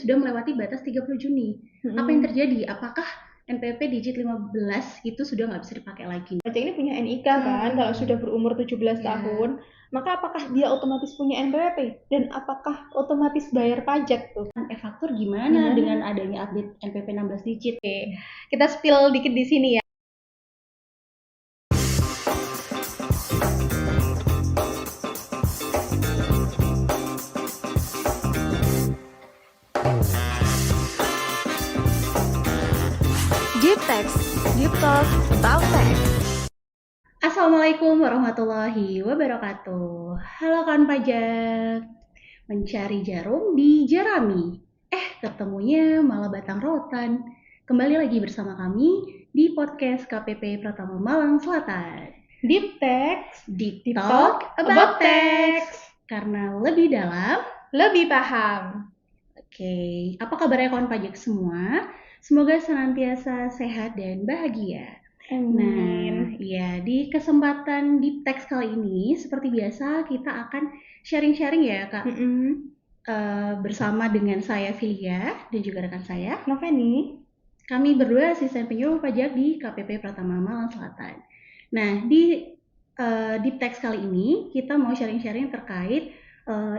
sudah melewati batas 30 Juni. Apa yang terjadi? Apakah NPWP digit 15 itu sudah nggak bisa dipakai lagi? Pajak ini punya NIK kan, kalau sudah berumur 17 tahun, maka apakah dia otomatis punya NPWP? Dan apakah otomatis bayar pajak tuh? E-faktur gimana dengan adanya update NPWP 16 digit? Oke, kita spill dikit di sini ya. Deep Tax, Deep Talk About Tax. Assalamualaikum warahmatullahi wabarakatuh. Halo kawan pajak. Mencari jarum di jerami. Ketemunya malah batang rotan. Kembali lagi bersama kami di podcast KPP Pratama Malang Selatan. Deep Tax, Deep Talk About Tax. Karena lebih dalam, lebih paham. Oke, apa kabarnya kawan pajak semua? Semoga senantiasa sehat dan bahagia. Amin. Nah, ya di kesempatan Deep Text kali ini, seperti biasa kita akan sharing-sharing ya Kak. Bersama dengan saya Filia dan juga rekan saya Noveni. Kami berdua asisten penyuluh pajak di KPP Pratama Malang Selatan. Nah, di Deep Text kali ini kita mau sharing-sharing terkait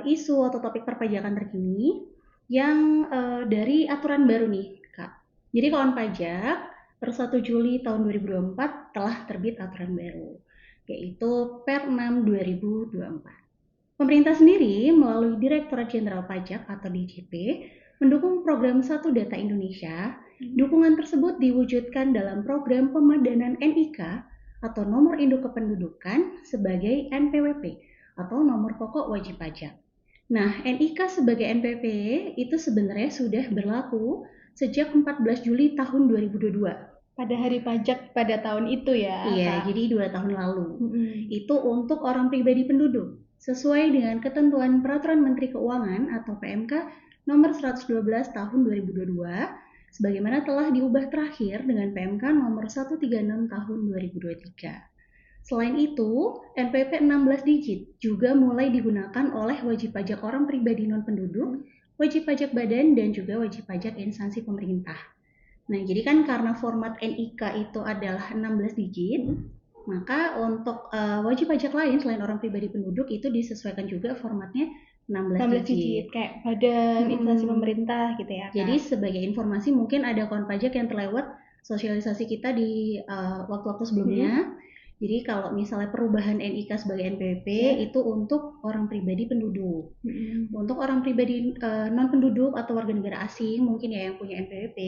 isu atau topik perpajakan terkini yang dari aturan baru nih, Kak. Jadi kawan pajak, per 1 Juli tahun 2024 telah terbit aturan baru, yaitu Per 6 2024. Pemerintah sendiri melalui Direktorat Jenderal Pajak atau DJP mendukung program Satu Data Indonesia. Dukungan tersebut diwujudkan dalam program pemadanan NIK atau Nomor Induk Kependudukan sebagai NPWP atau Nomor Pokok Wajib Pajak. Nah, NIK sebagai NPWP itu sebenarnya sudah berlaku sejak 14 Juli tahun 2022. Pada hari pajak pada tahun itu ya? Iya, jadi 2 tahun lalu. Itu untuk orang pribadi penduduk, sesuai dengan ketentuan Peraturan Menteri Keuangan atau PMK nomor 112 tahun 2022, sebagaimana telah diubah terakhir dengan PMK nomor 136 tahun 2023. Selain itu, NPWP 16 digit juga mulai digunakan oleh wajib pajak orang pribadi non-penduduk, wajib pajak badan, dan juga wajib pajak instansi pemerintah. Nah, jadi kan karena format NIK itu adalah 16 digit, maka untuk wajib pajak lain selain orang pribadi penduduk itu disesuaikan juga formatnya 16 digit. Kayak badan, instansi pemerintah gitu ya, Kak. Jadi sebagai informasi mungkin ada kawan pajak yang terlewat sosialisasi kita di waktu-waktu sebelumnya. Jadi kalau misalnya perubahan NIK sebagai NPWP itu untuk orang pribadi penduduk. Untuk orang pribadi non-penduduk atau warga negara asing mungkin ya yang punya NPWP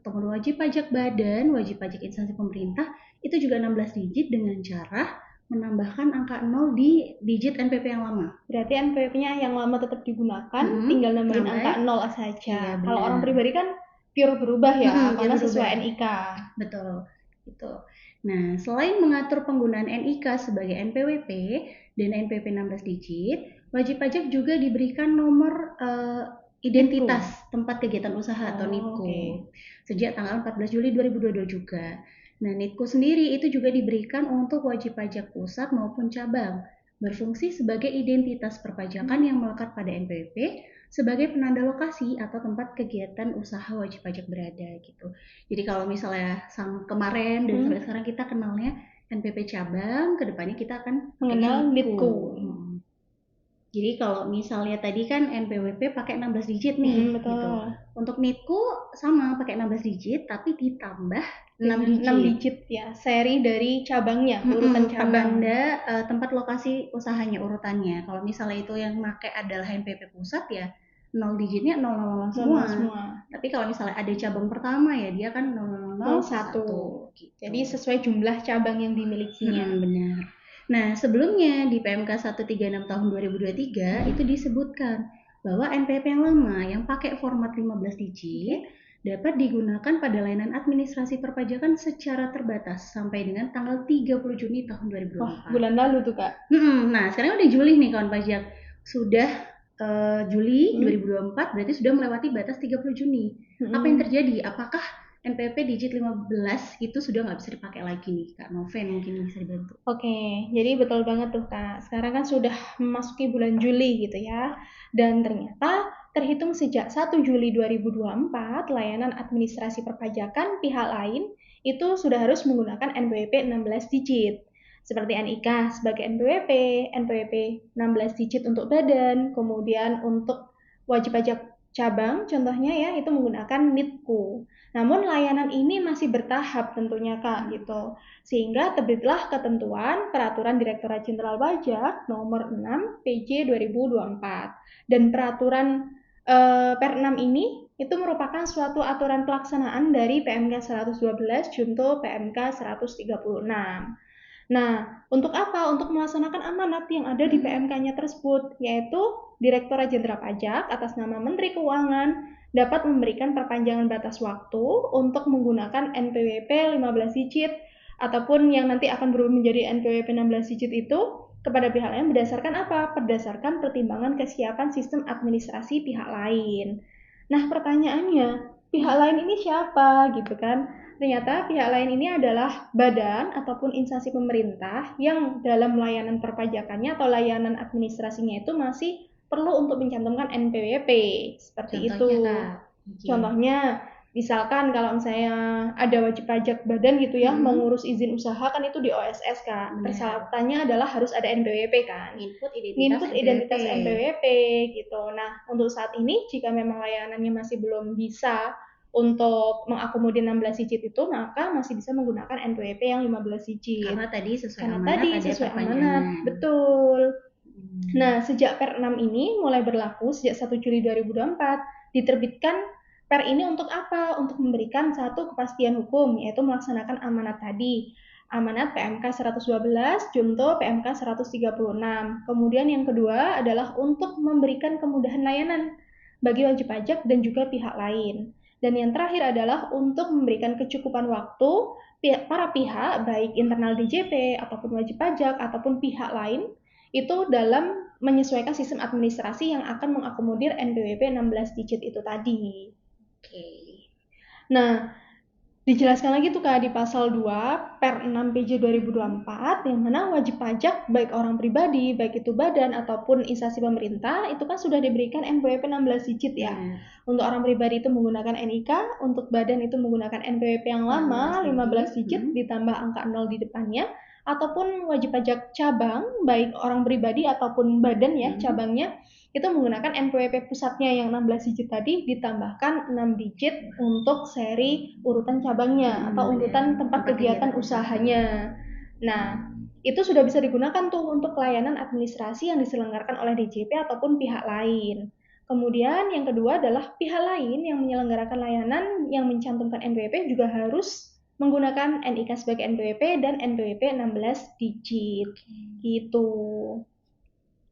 ataupun wajib pajak badan, wajib pajak instansi pemerintah itu juga 16 digit dengan cara menambahkan angka 0 di digit NPWP yang lama. Berarti NPWP-nya yang lama tetap digunakan, tinggal nambahin angka 0 saja. Kalau orang pribadi kan pure berubah ya, karena sesuai NIK. Betul, gitu. Nah, selain mengatur penggunaan NIK sebagai NPWP dan NPWP 16 digit, wajib pajak juga diberikan nomor identitas tempat kegiatan usaha atau NIPKO sejak tanggal 14 Juli 2022 juga. Nah, NIPKO sendiri itu juga diberikan untuk wajib pajak pusat maupun cabang, berfungsi sebagai identitas perpajakan yang melekat pada NPWP sebagai penanda lokasi atau tempat kegiatan usaha wajib pajak berada gitu. Jadi kalau misalnya kemarin dan sampai sekarang kita kenalnya NPWP cabang, kedepannya kita akan mengenal NIPKO. Jadi kalau misalnya tadi kan NPWP pakai 16 digit nih, gitu. Untuk NIPKO sama pakai 16 digit, tapi ditambah 6 digit ya, seri dari cabangnya, urutan cabang. Tanda tempat lokasi usahanya, urutannya. Kalau misalnya itu yang pakai adalah NPWP pusat ya, 0 digitnya 000 semua. Tapi kalau misalnya ada cabang pertama ya dia kan 00001. Gitu. Jadi sesuai jumlah cabang yang dimilikinya. Benar. Nah, sebelumnya di PMK 136 tahun 2023 itu disebutkan bahwa NPWP yang lama yang pakai format 15 digit dapat digunakan pada layanan administrasi perpajakan secara terbatas sampai dengan tanggal 30 Juni tahun 2024. Wah, bulan lalu tuh, Kak. Nah, sekarang udah Juli nih kawan pajak. Sudah Juli 2024 berarti sudah melewati batas 30 Juni. Apa yang terjadi? Apakah NPWP digit 15 itu sudah nggak bisa dipakai lagi nih, Kak Noven mungkin bisa dibantu. Oke, jadi betul banget tuh Kak. Sekarang kan sudah memasuki bulan Juli gitu ya. Dan ternyata terhitung sejak 1 Juli 2024, layanan administrasi perpajakan pihak lain itu sudah harus menggunakan NPWP 16 digit. Seperti NIK sebagai NPWP, NPWP 16 digit untuk badan, kemudian untuk wajib pajak cabang, contohnya ya, itu menggunakan NITKU. Namun layanan ini masih bertahap tentunya Kak gitu. Sehingga terbitlah ketentuan Peraturan Direktorat Jenderal Pajak nomor 6 PJ 2024. Dan peraturan Per 6 ini itu merupakan suatu aturan pelaksanaan dari PMK 112 junto PMK 136. Nah, untuk apa? Untuk melaksanakan amanat yang ada di PMK-nya tersebut, yaitu Direktorat Jenderal Pajak atas nama Menteri Keuangan dapat memberikan perpanjangan batas waktu untuk menggunakan NPWP 15 digit ataupun yang nanti akan berubah menjadi NPWP 16 digit itu kepada pihak lain berdasarkan apa? Berdasarkan pertimbangan kesiapan sistem administrasi pihak lain. Nah, pertanyaannya, pihak lain ini siapa gitu kan? Ternyata pihak lain ini adalah badan ataupun instansi pemerintah yang dalam layanan perpajakannya atau layanan administrasinya itu masih perlu untuk mencantumkan NPWP seperti itu. Contohnya, misalkan kalau misalnya ada wajib pajak badan gitu ya, mengurus izin usaha kan itu di OSS Kak. Persyaratannya adalah harus ada NPWP kan. Input identitas NPWP gitu. Nah, untuk saat ini jika memang layanannya masih belum bisa untuk mengakomodir 16 digit itu, maka masih bisa menggunakan NPWP yang 15 digit. Karena tadi sesuai amanat. Betul. Nah, sejak Per 6 ini mulai berlaku sejak 1 Juli 2024, diterbitkan Per ini untuk apa? Untuk memberikan satu kepastian hukum, yaitu melaksanakan amanat tadi. Amanat PMK 112 junto PMK 136. Kemudian yang kedua adalah untuk memberikan kemudahan layanan bagi wajib pajak dan juga pihak lain. Dan yang terakhir adalah untuk memberikan kecukupan waktu para pihak, baik internal DJP, ataupun wajib pajak, ataupun pihak lain, itu dalam menyesuaikan sistem administrasi yang akan mengakomodir NPWP 16 digit itu tadi. Oke. Nah, dijelaskan lagi tuh Kak di pasal 2 Per 6 PJ 2024 yang mana wajib pajak baik orang pribadi, baik itu badan ataupun instansi pemerintah itu kan sudah diberikan NPWP 16 digit ya. Untuk orang pribadi itu menggunakan NIK, untuk badan itu menggunakan NPWP yang lama 15 digit ditambah angka 0 di depannya, ataupun wajib pajak cabang baik orang pribadi ataupun badan ya cabangnya itu menggunakan NPWP pusatnya yang 16 digit tadi ditambahkan 6 digit untuk seri urutan cabangnya atau urutan tempat kegiatan usahanya. Nah, itu sudah bisa digunakan tuh untuk layanan administrasi yang diselenggarakan oleh DJP ataupun pihak lain. Kemudian yang kedua adalah pihak lain yang menyelenggarakan layanan yang mencantumkan NPWP juga harus menggunakan NIK sebagai NPWP dan NPWP 16 digit. Gitu.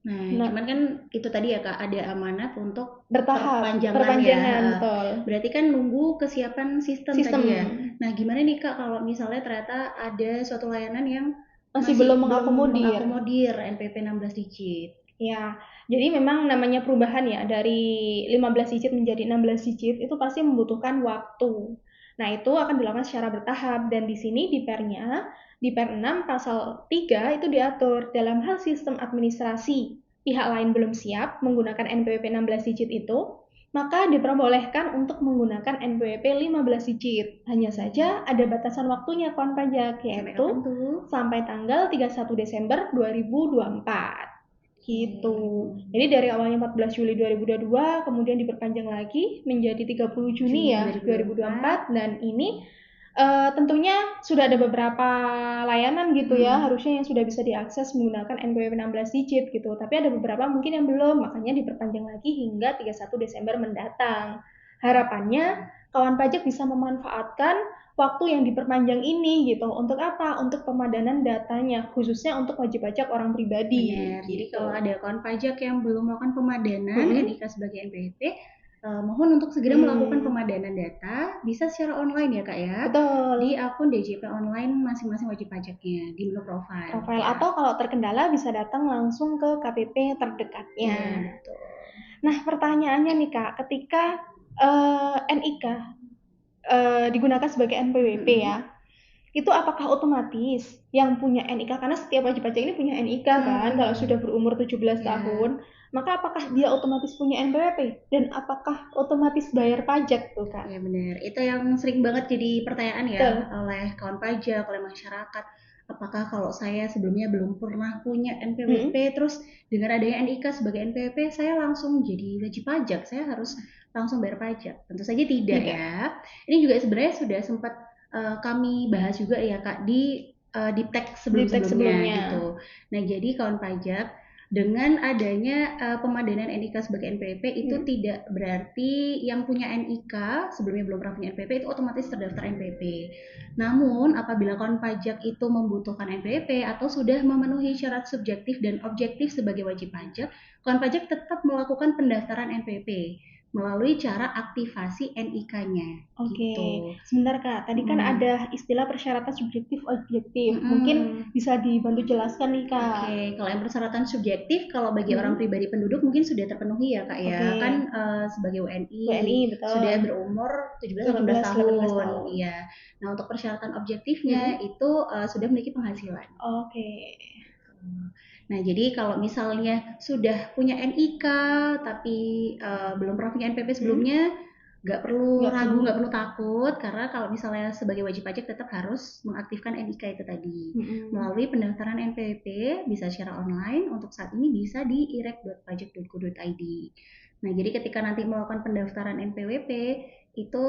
Nah, cuman kan itu tadi ya Kak, ada amanat untuk bertahap, perpanjangan ya. Betul. Berarti kan nunggu kesiapan sistem tadi ya. Nah, gimana nih Kak kalau misalnya ternyata ada suatu layanan yang masih belum mengakomodir NPWP 16 digit? Ya, jadi memang namanya perubahan ya, dari 15 digit menjadi 16 digit itu pasti membutuhkan waktu. Nah, itu akan dilakukan secara bertahap dan di sini di Per-nya di Per 6 pasal 3 itu diatur dalam hal sistem administrasi pihak lain belum siap menggunakan NPWP 16 digit itu, maka diperbolehkan untuk menggunakan NPWP 15 digit. Hanya saja ada batasan waktunya kawan pajak, yaitu sampai tanggal 31 Desember 2024. Gitu. Jadi dari awalnya 14 Juli 2022 kemudian diperpanjang lagi menjadi 30 Juni ya 2024 dan ini tentunya sudah ada beberapa layanan gitu ya harusnya yang sudah bisa diakses menggunakan NPWP 16 digit gitu, tapi ada beberapa mungkin yang belum, makanya diperpanjang lagi hingga 31 Desember mendatang. Harapannya kawan pajak bisa memanfaatkan waktu yang diperpanjang ini gitu. Untuk apa? Untuk pemadanan datanya, khususnya untuk wajib pajak orang pribadi. Benar. Jadi kalau ada kawan pajak yang belum melakukan pemadanan NIK sebagai NPWP, mohon untuk segera melakukan pemadanan data, bisa secara online ya Kak ya. Betul. Di akun DJP online masing-masing wajib pajaknya di menu profile. Ya. Atau kalau terkendala bisa datang langsung ke KPP terdekatnya. Betul. Nah pertanyaannya nih Kak, ketika NIK digunakan sebagai NPWP ya, itu apakah otomatis yang punya NIK, karena setiap wajib pajak ini punya NIK kan, kalau sudah berumur 17 tahun, maka apakah dia otomatis punya NPWP dan apakah otomatis bayar pajak tuh Kak? Ya benar, itu yang sering banget jadi pertanyaan ya oleh kawan pajak, oleh masyarakat. Apakah kalau saya sebelumnya belum pernah punya NPWP, terus dengan adanya NIK sebagai NPWP, saya langsung jadi wajib pajak, saya harus langsung bayar pajak? Tentu saja tidak ya. Ini juga sebenarnya sudah sempat kami bahas juga ya Kak di Diptek sebelumnya gitu. Nah jadi kawan pajak, dengan adanya pemadanan NIK sebagai NPWP itu tidak berarti yang punya NIK sebelumnya belum pernah punya NPWP itu otomatis terdaftar NPWP. Namun apabila kawan pajak itu membutuhkan NPWP atau sudah memenuhi syarat subjektif dan objektif sebagai wajib pajak, kawan pajak tetap melakukan pendaftaran NPWP melalui cara aktivasi NIK-nya. Oke, Gitu. sebentar Kak. Tadi kan ada istilah persyaratan subjektif objektif. Mungkin bisa dibantu jelaskan nih Kak. Oke, kalau yang persyaratan subjektif, kalau bagi orang pribadi penduduk mungkin sudah terpenuhi ya Kak ya. Kan sebagai WNI betul. sudah berumur 17-18 tahun. Iya. Nah untuk persyaratan objektifnya itu sudah memiliki penghasilan. Oke. Nah, jadi kalau misalnya sudah punya NIK tapi belum pernah punya NPWP sebelumnya, nggak perlu ragu, nggak perlu takut, karena kalau misalnya sebagai wajib pajak tetap harus mengaktifkan NIK itu tadi. Melalui pendaftaran NPWP, bisa secara online, untuk saat ini bisa di irek.pajak.go.id. Nah, jadi ketika nanti melakukan pendaftaran NPWP, itu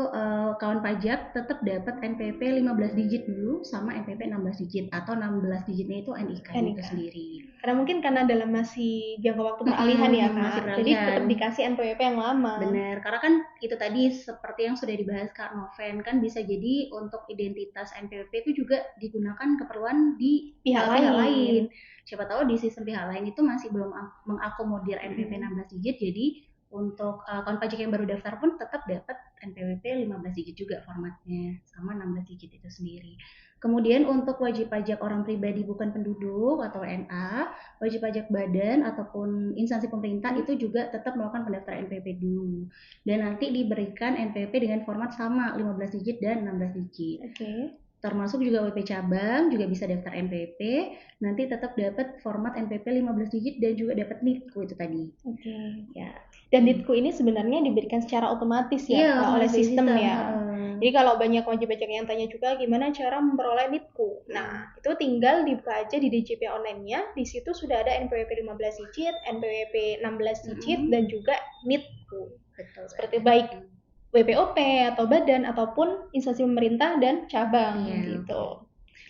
kawan pajak tetap dapat NPWP 15 digit dulu sama NPWP 16 digit atau 16 digitnya itu NIK itu sendiri. Karena mungkin karena dalam masih jangka waktu peralihan ya Kak, jadi tetap dikasih NPWP yang lama. Benar, karena kan itu tadi seperti yang sudah dibahas Kak Noven, kan bisa jadi untuk identitas NPWP itu juga digunakan keperluan di pihak lain. Siapa tahu di sistem pihak lain itu masih belum mengakomodir NPWP 16 digit, jadi untuk kawan pajak yang baru daftar pun tetap dapat NPWP 15 digit juga formatnya, sama 16 digit itu sendiri. Kemudian untuk wajib pajak orang pribadi bukan penduduk atau WNA, wajib pajak badan ataupun instansi pemerintah itu juga tetap melakukan pendaftaran NPWP dulu. Dan nanti diberikan NPWP dengan format sama 15 digit dan 16 digit. Termasuk juga WP cabang juga bisa daftar NPWP, nanti tetap dapat format NPWP 15 digit dan juga dapat NITKU itu tadi. Ya. Dan NITKU ini sebenarnya diberikan secara otomatis ya oleh sistem ya. Jadi kalau banyak wajib pajak yang tanya juga gimana cara memperoleh NITKU. Nah, itu tinggal dibuka aja di DJP online-nya. Di situ sudah ada NPWP 15 digit, NPWP 16 digit dan juga NITKU. Betul. Seperti baik WPOP atau badan ataupun instansi pemerintah dan cabang gitu.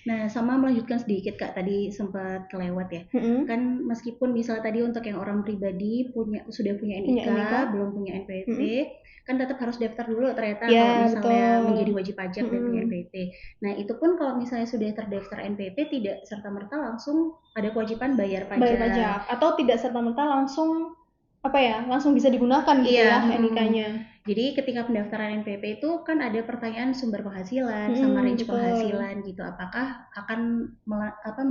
Nah, sama melanjutkan sedikit Kak, tadi sempat kelewat ya. Kan meskipun misalnya tadi untuk yang orang pribadi sudah punya NIK, belum punya NPWP, kan tetap harus daftar dulu ternyata kalau misalnya menjadi wajib pajak dan punya NPWP. Nah, itu pun kalau misalnya sudah terdaftar NPWP tidak serta-merta langsung ada kewajiban bayar pajak. Atau tidak serta-merta langsung langsung bisa digunakan gitu ya NIK-nya. Jadi ketika pendaftaran NPWP itu kan ada pertanyaan sumber penghasilan sama range penghasilan gitu. Apakah akan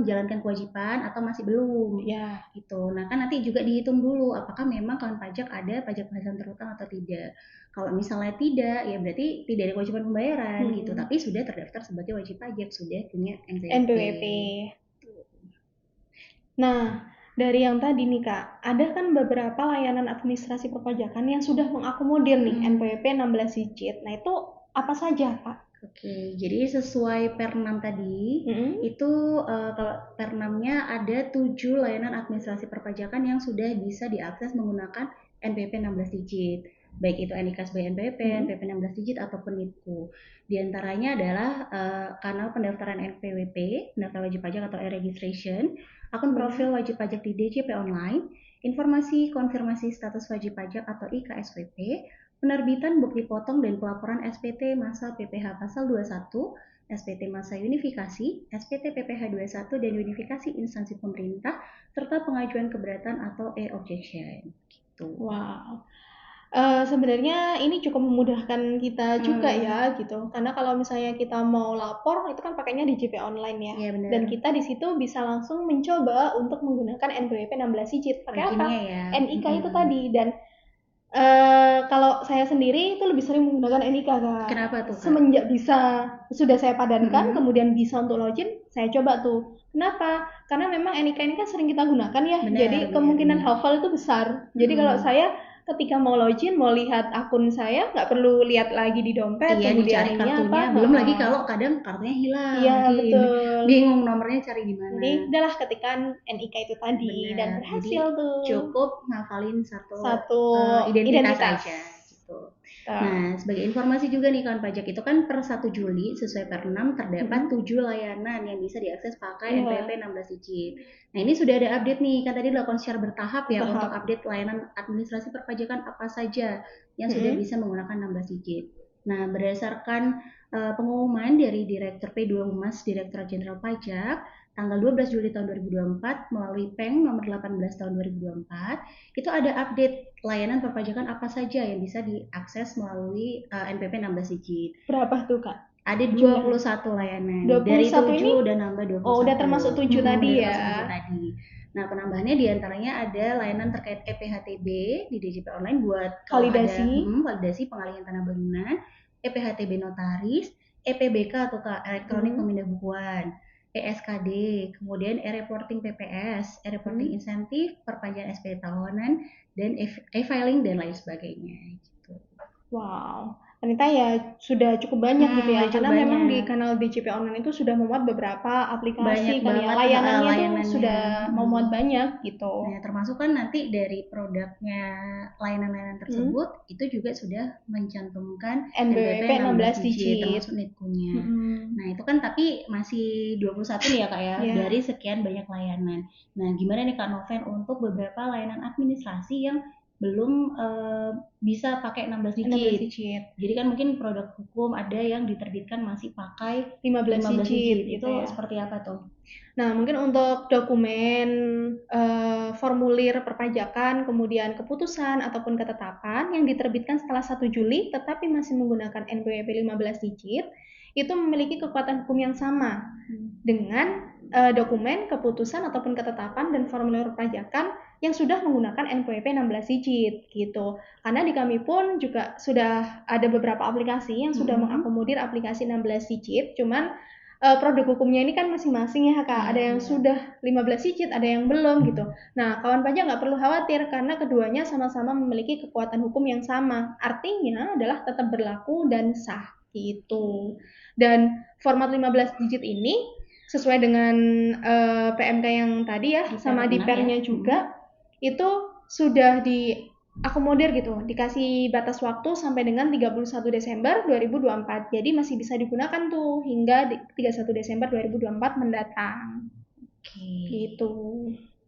menjalankan kewajiban atau masih belum? Gitu. Nah kan nanti juga dihitung dulu apakah memang kawan pajak ada pajak penghasilan terutang atau tidak. Kalau misalnya tidak, ya berarti tidak ada kewajiban pembayaran gitu. Tapi sudah terdaftar sebagai wajib pajak, sudah punya NPWP. Nah, dari yang tadi nih Kak, ada kan beberapa layanan administrasi perpajakan yang sudah mengakomodir nih NPWP 16 digit. Nah itu apa saja Kak? Oke, jadi sesuai Per6 tadi, itu kalau Per6-nya ada 7 layanan administrasi perpajakan yang sudah bisa diakses menggunakan NPWP 16 digit. Baik itu NIK sebagai NPWP, NPWP 16 digit ataupun NITKU. Di antaranya adalah kanal pendaftaran NPWP, pendaftaran wajib pajak atau e-registration, akun profil wajib pajak di DJP online, informasi konfirmasi status wajib pajak atau IKSWP, penerbitan bukti potong dan pelaporan SPT masa PPh pasal 21, SPT masa unifikasi, SPT PPh 21 dan unifikasi instansi pemerintah, serta pengajuan keberatan atau e-objection. Gitu. Wow. Sebenarnya ini cukup memudahkan kita juga ya gitu, karena kalau misalnya kita mau lapor itu kan pakainya di DJP online ya, dan kita di situ bisa langsung mencoba untuk menggunakan NPWP 16 digit pakai apa? NIK itu tadi, dan Kalau saya sendiri itu lebih sering menggunakan NIK, Kak. Kenapa tuh, Kak? Semenjak sudah saya padankan, Mm-mm. kemudian bisa untuk login, saya coba tuh. Kenapa? Karena memang NIK ini kan sering kita gunakan ya, jadi kemungkinan Benar. hafal itu besar. Jadi kalau saya ketika mau login, mau lihat akun saya, nggak perlu lihat lagi di dompet, Iya, tunggu di dicari ininya kartunya. apa. Belum lagi kalau kadang kartunya hilang Iya, mungkin. betul. Bingung nomornya cari di mana. Jadi udahlah ketikan NIK itu tadi dan Benar. berhasil Jadi tuh. cukup ngafalin satu identitas. aja gitu. Nah, sebagai informasi juga nih kawan pajak, itu kan per 1 Juli sesuai per 6 terdapat 7 layanan yang bisa diakses pakai NPWP 16 digit. Nah, ini sudah ada update nih, kan tadi dilakukan secara bertahap ya untuk update layanan administrasi perpajakan apa saja yang sudah bisa menggunakan 16 digit. Nah, berdasarkan pengumuman dari Direktur P2 Humas Direktorat Jenderal Pajak tanggal 12 Juli tahun 2024 melalui Peng nomor 18 tahun 2024 itu ada update layanan perpajakan apa saja yang bisa diakses melalui NPP 16 digit. Berapa tuh, Kak? Ada 21 layanan. 21 dari 7 ini udah nambah 21. Oh, udah termasuk 7 tadi ya. Nah, penambahannya diantaranya ada layanan terkait EPHTB di DJP Online buat validasi, validasi pengalihan tanah bangunan, EPHTB notaris, EPBK atau elektronik pemindah bukuan, ESKD, kemudian e-reporting PPS, e-reporting insentif, perpanjangan SP tahunan, dan e-filing dan lain sebagainya. Gitu. Wow, ternyata ya sudah cukup banyak gitu ya, karena memang di kanal DJP Online itu sudah memuat beberapa aplikasi kan ya, layanannya itu sudah memuat banyak gitu. Nah, termasuk kan nanti dari produknya layanan-layanan tersebut itu juga sudah mencantumkan NPWP 16 digit termasuk NITKU-nya. Nah, itu kan tapi masih 21 nih ya Kak ya, dari sekian banyak layanan. Nah, gimana nih Kak Noven untuk beberapa layanan administrasi yang belum bisa pakai 16 digit. Jadi kan mungkin produk hukum ada yang diterbitkan masih pakai 15 digit. Itu ya. Seperti apa tuh? Nah, mungkin untuk dokumen formulir perpajakan, kemudian keputusan ataupun ketetapan yang diterbitkan setelah 1 Juli tetapi masih menggunakan NPWP 15 digit, itu memiliki kekuatan hukum yang sama dengan dokumen, keputusan ataupun ketetapan dan formulir perpajakan yang sudah menggunakan NPWP 16 digit gitu. Karena di kami pun juga sudah ada beberapa aplikasi yang sudah mengakomodir aplikasi 16 digit, cuman produk hukumnya ini kan masing-masing ya Kak, ada yang sudah 15 digit, ada yang belum gitu. Nah, kawan pajak nggak perlu khawatir karena keduanya sama-sama memiliki kekuatan hukum yang sama. Artinya adalah tetap berlaku dan sah gitu. Dan format 15 digit ini sesuai dengan PMK yang tadi ya, sama di pernya juga, itu sudah diakomodir gitu, dikasih batas waktu sampai dengan 31 Desember 2024. Jadi masih bisa digunakan tuh hingga 31 Desember 2024 mendatang. Gitu.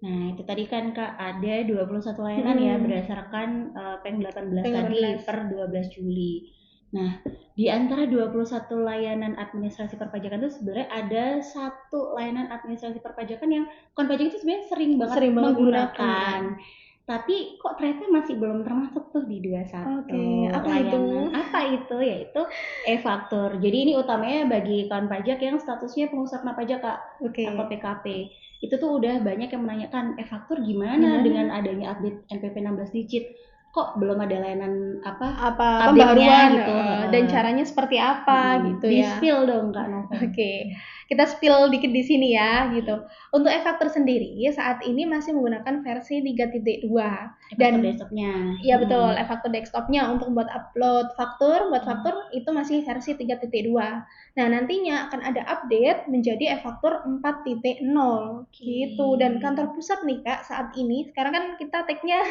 Nah, itu tadi kan Kak ada 21 layanan ya berdasarkan PEN 18 tadi per 12 Juli. Nah, di antara 21 layanan administrasi perpajakan itu sebenarnya ada satu layanan administrasi perpajakan yang kawan pajak itu sebenarnya sering banget menggunakan. Tapi kok ternyata masih belum termasuk tuh di 21 layanan. Apa itu? Yaitu e-faktur. Jadi ini utamanya bagi kawan pajak yang statusnya pengurus kena pajak Kak, atau PKP. Itu tuh udah banyak yang menanyakan e-faktur gimana dengan adanya update NPWP 16 digit. Kok belum ada layanan apa pembaruan gitu, dan caranya seperti apa gitu ya. Di-spill dong Kak Noven. Kita spill dikit di sini ya gitu. Untuk e-faktur sendiri saat ini masih menggunakan versi 3.2 dan desktopnya. Iya betul, e-faktur desktopnya untuk buat upload faktur, buat faktur itu masih versi 3.2. Nah, nantinya akan ada update menjadi e-faktur 4.0 gitu. Dan kantor pusat nih Kak saat ini, sekarang kan kita tag-nya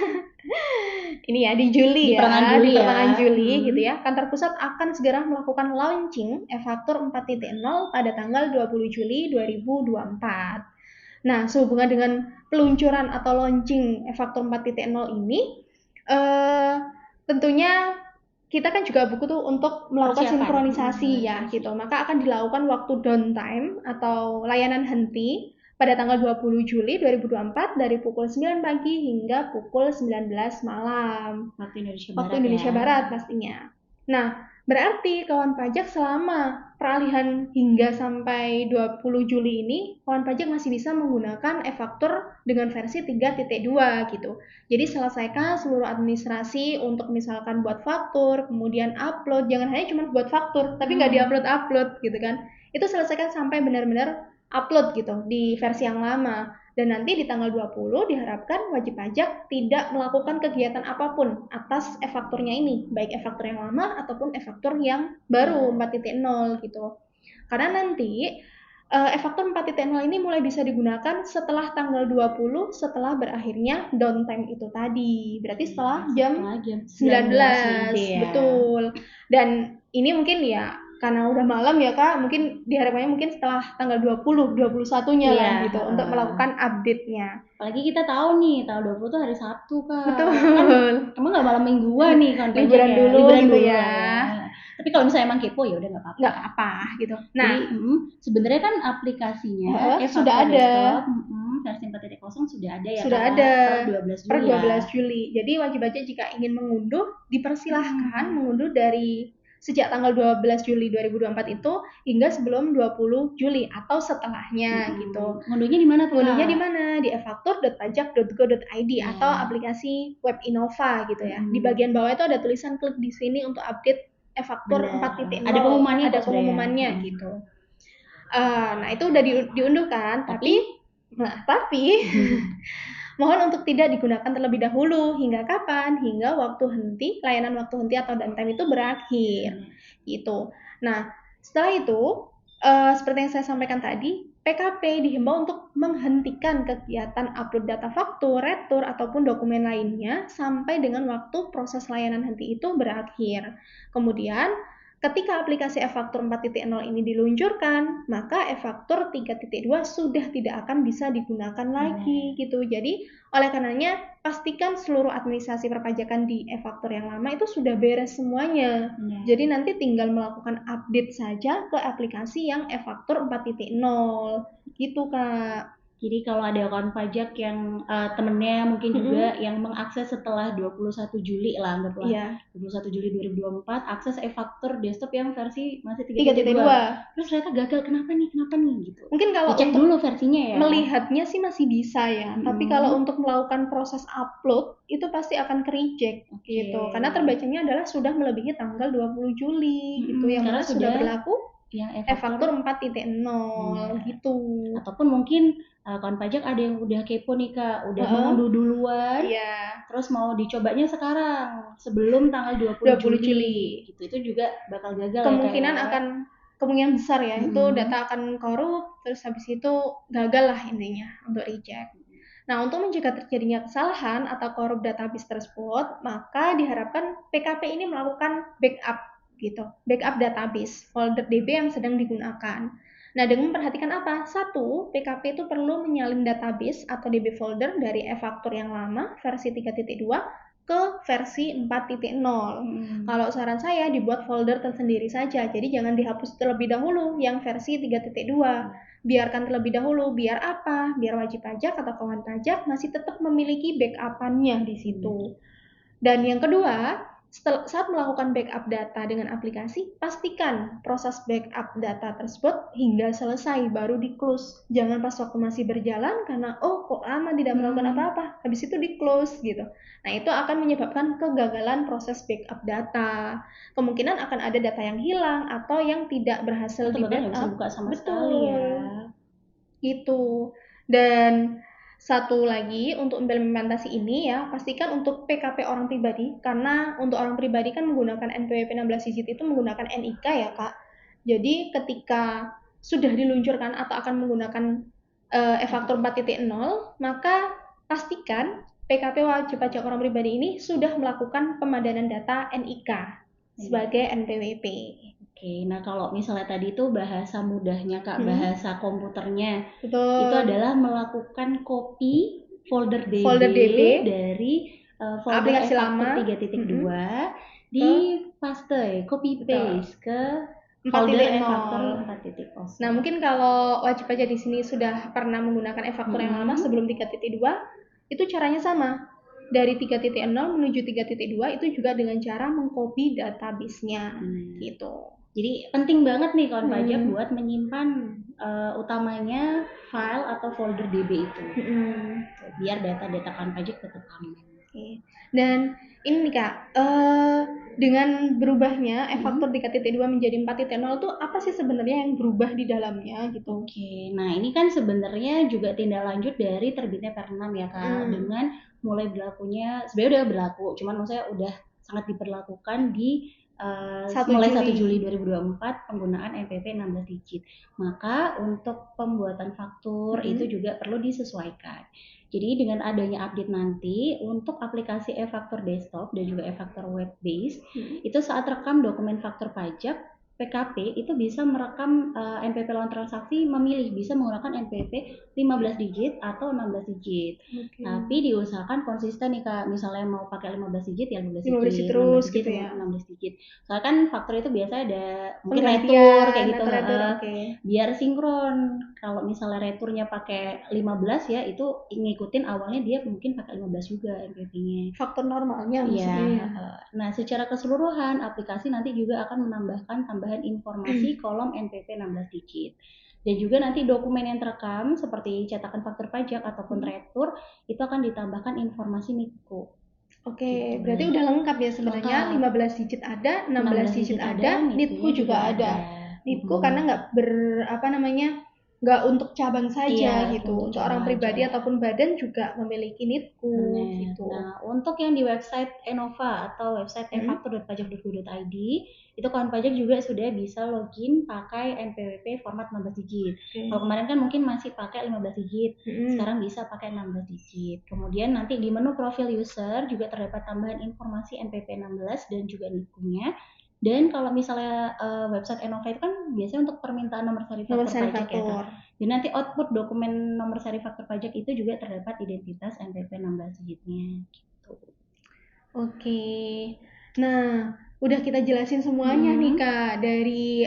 ini ya di Juli, di pertengahan Juli gitu ya. Kantor pusat akan segera melakukan launching e-faktur 4.0 pada tanggal 20 Juli 2024. Nah, sehubungan dengan peluncuran atau launching e-faktur 4.0 ini, tentunya kita kan juga butuh tuh untuk melakukan sinkronisasi ya gitu. Maka akan dilakukan waktu downtime atau layanan henti pada tanggal 20 Juli 2024 dari pukul 9 pagi hingga pukul 19 malam. Waktu Indonesia Barat pastinya. Nah, berarti kawan pajak selama peralihan hingga sampai 20 Juli ini, kawan pajak masih bisa menggunakan e-faktur dengan versi 3.2 gitu. Jadi selesaikan seluruh administrasi untuk misalkan buat faktur, kemudian upload, jangan hanya cuma buat faktur, tapi nggak di-upload gitu kan. Itu selesaikan sampai benar-benar upload gitu di versi yang lama. Dan nanti di tanggal 20 diharapkan wajib pajak tidak melakukan kegiatan apapun atas e-fakturnya ini, baik e-faktur yang lama ataupun e-faktur yang baru 4.0 gitu. Karena nanti e-faktur 4.0 ini mulai bisa digunakan setelah tanggal 20 setelah berakhirnya downtime itu tadi. Berarti setelah jam 19. ya. Betul. Dan ini mungkin ya karena udah malam ya Kak, mungkin diharapkannya mungkin setelah tanggal 20, 21-nya lah Iya, gitu untuk melakukan update-nya. Apalagi kita tahu nih, tanggal 20 tuh hari Sabtu, Kak. Betul. Kan emang nggak malam mingguan nih kan Liburan ya. dulu Liburan gitu dulu ya. lah. Tapi kalau misalnya emang kepo ya udah nggak apa-apa. Nggak apa gitu. Nah, Jadi, sebenarnya kan aplikasinya sudah ada. Versi 4.0 sudah ada ya Sudah Kak, ada per 12 Juli per 12 Juli. Jadi wajib pajak jika ingin mengunduh dipersilahkan mengunduh dari sejak tanggal 12 Juli 2024 itu hingga sebelum 20 Juli atau setelahnya gitu. Ngunduhnya di mana tuh? Ngunduhnya di mana? Di e-faktur.pajak.go.id atau aplikasi Web Innova gitu ya. Di bagian bawah itu ada tulisan klik di sini untuk update e-faktur 4.0. Ada pengumumannya, ada pengumumannya gitu. Nah itu udah diunduh kan, tapi mohon untuk tidak digunakan terlebih dahulu. Hingga kapan? Hingga waktu henti, layanan waktu henti atau downtime itu berakhir. Gitu. Nah, setelah itu, seperti yang saya sampaikan tadi, PKP dihimbau untuk menghentikan kegiatan upload data faktur, retur, ataupun dokumen lainnya sampai dengan waktu proses layanan henti itu berakhir. Kemudian, ketika aplikasi e-faktur 4.0 ini diluncurkan, maka e-faktur 3.2 sudah tidak akan bisa digunakan lagi gitu. Jadi, oleh karenanya pastikan seluruh administrasi perpajakan di e-faktur yang lama itu sudah beres semuanya. Jadi nanti tinggal melakukan update saja ke aplikasi yang e-faktur 4.0 gitu, Kak. Jadi kalau ada kawan pajak yang temennya mungkin juga yang mengakses setelah 21 Juli lah, anggaplah 21 Juli 2024 akses e-faktur desktop yang versi masih 3.2. Terus ternyata gagal, kenapa nih gitu. Mungkin kalau dicek dulu versinya ya. Melihatnya sih masih bisa ya, tapi kalau untuk melakukan proses upload itu pasti akan ke-reject gitu. Karena terbacanya adalah sudah melebihi tanggal 20 Juli gitu yang mana sudah berlaku e-faktur 4.0 gitu. Ataupun mungkin kawan pajak ada yang udah kepo nih Kak, udah mengunduh duluan, terus mau dicobanya sekarang sebelum tanggal 20 Juli. Gitu. Itu juga bakal gagal. Kemungkinan besar ya, itu data akan korup, terus habis itu gagal lah intinya untuk reject. Nah, untuk mencegah terjadinya kesalahan atau korup database tersebut, maka diharapkan PKP ini melakukan backup database folder DB yang sedang digunakan. Nah, dengan memperhatikan apa? 1, PKP itu perlu menyalin database atau DB folder dari e-faktur yang lama versi 3.2 ke versi 4.0. Kalau saran saya dibuat folder tersendiri saja, jadi jangan dihapus terlebih dahulu yang versi 3.2. Biarkan terlebih dahulu, biar apa? Biar wajib pajak atau kawan pajak masih tetap memiliki backup-annya di situ. Dan yang kedua, saat melakukan backup data dengan aplikasi, pastikan proses backup data tersebut hingga selesai, baru di-close. Jangan pas waktu masih berjalan karena, kok lama tidak melakukan apa-apa, habis itu di-close gitu. Nah, itu akan menyebabkan kegagalan proses backup data. Kemungkinan akan ada data yang hilang atau yang tidak berhasil di-backup. Bisa buka sama sekali ya. Gitu. Dan satu lagi untuk implementasi ini ya, pastikan untuk PKP orang pribadi, karena untuk orang pribadi kan menggunakan NPWP 16 digit itu menggunakan NIK ya Kak. Jadi ketika sudah diluncurkan atau akan menggunakan e-faktur 4.0, maka pastikan PKP wajib pajak orang pribadi ini sudah melakukan pemadanan data NIK sebagai NPWP. Oke, nah kalau misalnya tadi itu bahasa mudahnya Kak, bahasa komputernya, Betul. Itu adalah melakukan copy folder DB dari folder aplikasi lama 3.2 di paste, copy paste ke folder e-faktur 4.0. Nah, mungkin kalau wajib pajak di sini sudah pernah menggunakan e-faktur yang lama sebelum 3.2, itu caranya sama. dari 3.0 menuju 3.2 itu juga dengan cara mengcopy database-nya gitu. Jadi penting banget nih kawan pajak buat menyimpan utamanya file atau folder DB itu. Biar data-data kawan pajak tetap aman. Oke. Dan ini nih Kak, dengan berubahnya e-faktur 3.2 menjadi 4.0 itu apa sih sebenarnya yang berubah di dalamnya gitu? Oke, nah ini kan sebenarnya juga tindak lanjut dari terbitnya Per-6 ya Kak, dengan mulai berlakunya, sebenarnya udah berlaku, cuman maksudnya udah sangat diberlakukan di mulai 1 Juli 2024 penggunaan NPWP 16 digit. Maka untuk pembuatan faktur itu juga perlu disesuaikan. Jadi dengan adanya update nanti untuk aplikasi e-faktur desktop dan juga e-faktur web based itu saat rekam dokumen faktur pajak PKP itu bisa merekam NPWP lawan transaksi, memilih bisa menggunakan NPWP 15 digit atau 16 digit. Tapi diusahakan konsisten nih Kak, misalnya mau pakai 15 digit ya 15 digit terus 16 digit gitu ya. 16 digit. Soalnya kan faktur itu biasanya ada mungkin retur kayak gitu. Biar sinkron. Kalau misalnya returnya pakai 15 ya itu ngikutin awalnya dia mungkin pakai 15 juga NPWP-nya. Faktur normalnya maksudnya. Nah, secara keseluruhan aplikasi nanti juga akan menambahkan tambahan informasi kolom NPWP 16 digit. Dan juga nanti dokumen yang terekam seperti cetakan faktur pajak ataupun retur itu akan ditambahkan informasi NIPKO. Oke, berarti udah lengkap ya sebenarnya. 15 digit ada, 16 digit ada, NIPKO juga ada. NIPKO karena nggak untuk cabang saja gitu, untuk orang pribadi ataupun badan juga memiliki NIPKO gitu. Nah, untuk yang di website Enova atau website e-faktur.pajak.go.id itu kawan pajak juga sudah bisa login pakai NPWP format 16 digit. Kalau kemarin kan mungkin masih pakai 15 digit, sekarang bisa pakai 16 digit. Kemudian nanti di menu profil user juga terdapat tambahan informasi NPWP 16 dan juga NIPKO-nya. Dan kalau misalnya website Enova itu kan biasanya untuk permintaan nomor sari faktur pajak ya Kak. Dan nanti output dokumen nomor sari faktur pajak itu juga terdapat identitas NPWP 16 digitnya gitu. Oke. Nah, udah kita jelasin semuanya nih Kak, dari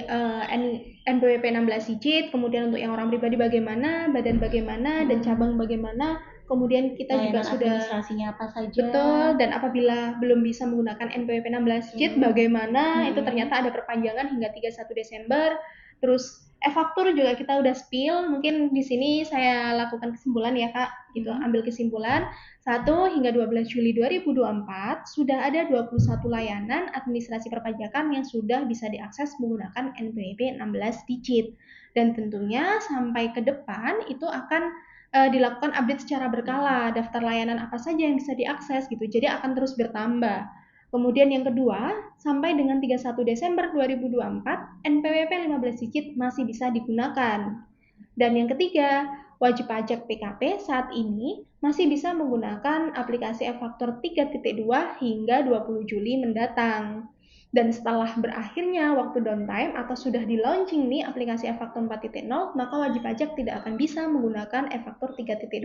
NPWP 16 digit, kemudian untuk yang orang pribadi bagaimana, badan bagaimana, dan cabang bagaimana. Kemudian kita juga sudah administrasinya apa saja. Betul, dan apabila belum bisa menggunakan NPWP 16 digit bagaimana? Itu ternyata ada perpanjangan hingga 31 Desember. Terus e-faktur juga kita udah spill. Mungkin di sini saya lakukan kesimpulan ya Kak, gitu. Ambil kesimpulan. 1 hingga 12 Juli 2024 sudah ada 21 layanan administrasi perpajakan yang sudah bisa diakses menggunakan NPWP 16 digit. Dan tentunya sampai ke depan itu akan dilakukan update secara berkala, daftar layanan apa saja yang bisa diakses gitu, jadi akan terus bertambah. Kemudian yang kedua, sampai dengan 31 Desember 2024, NPWP 15 digit masih bisa digunakan. Dan yang ketiga, wajib pajak PKP saat ini masih bisa menggunakan aplikasi e-faktur 3.2 hingga 20 Juli mendatang. Dan setelah berakhirnya waktu downtime atau sudah di launching nih aplikasi e-faktur 4.0, maka wajib pajak tidak akan bisa menggunakan e-faktur 3.2.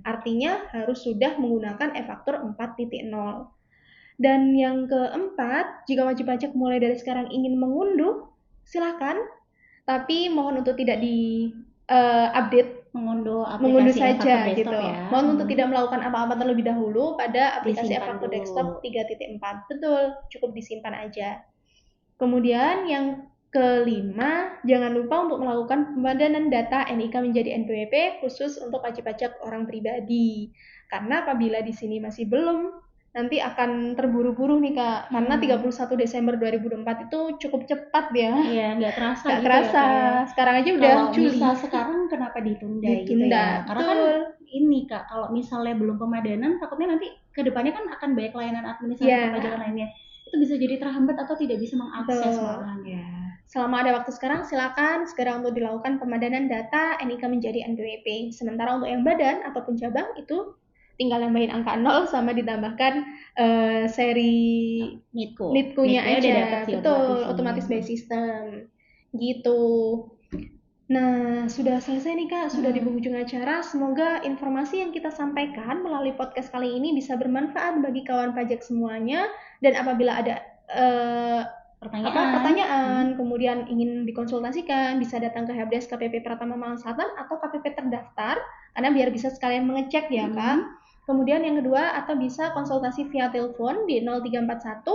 Artinya harus sudah menggunakan e-faktur 4.0. Dan yang keempat, jika wajib pajak mulai dari sekarang ingin mengunduh, silakan. Tapi mohon untuk tidak di update, mengunduh saja gitu. Mohon untuk tidak melakukan apa-apa terlebih dahulu pada aplikasi e-faktur desktop 3.4. Betul, cukup disimpan aja. Kemudian yang kelima, jangan lupa untuk melakukan pemadanan data NIK menjadi NPWP khusus untuk wajib pajak orang pribadi. Karena apabila di sini masih belum, nanti akan terburu-buru nih Kak, karena 31 Desember 2024 itu cukup cepat ya. Iya, nggak terasa gitu ya. Sekarang aja udah Juli. Bisa sekarang kenapa ditunda gitu ya? Karena kan ini Kak, kalau misalnya belum pemadanan, takutnya nanti ke depannya kan akan banyak layanan administrasi perpajakan lainnya. Itu bisa jadi terhambat atau tidak bisa mengakses malahan ya. Selama ada waktu sekarang, silakan segera untuk dilakukan pemadanan data NIK menjadi NPWP. Sementara untuk yang badan ataupun cabang itu tinggal nambahin angka 0 sama ditambahkan seri NIPKO-nya aja. Betul, otomatis by system. Gitu. Nah, sudah selesai nih Kak, sudah di penghujung acara. Semoga informasi yang kita sampaikan melalui podcast kali ini bisa bermanfaat bagi kawan pajak semuanya. Dan apabila ada pertanyaan, kemudian ingin dikonsultasikan, bisa datang ke helpdesk KPP Pratama Malang Selatan atau KPP terdaftar, karena biar bisa sekalian mengecek ya Kak. Kemudian yang kedua, atau bisa konsultasi via telepon di 0341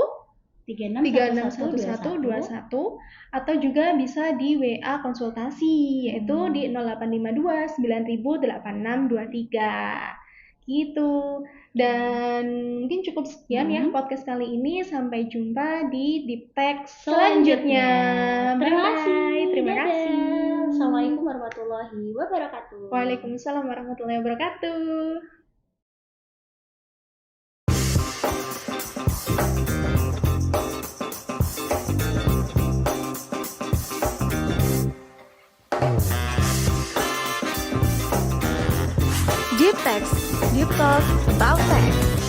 361121, atau juga bisa di WA konsultasi, yaitu di 0852 9000 8623 gitu. Dan mungkin cukup sekian ya podcast kali ini. Sampai jumpa di Deep Text selanjutnya. Terima kasih. Terima kasih. Assalamualaikum warahmatullahi wabarakatuh. Waalaikumsalam warahmatullahi wabarakatuh. Deep Text, Deep Talk about Text.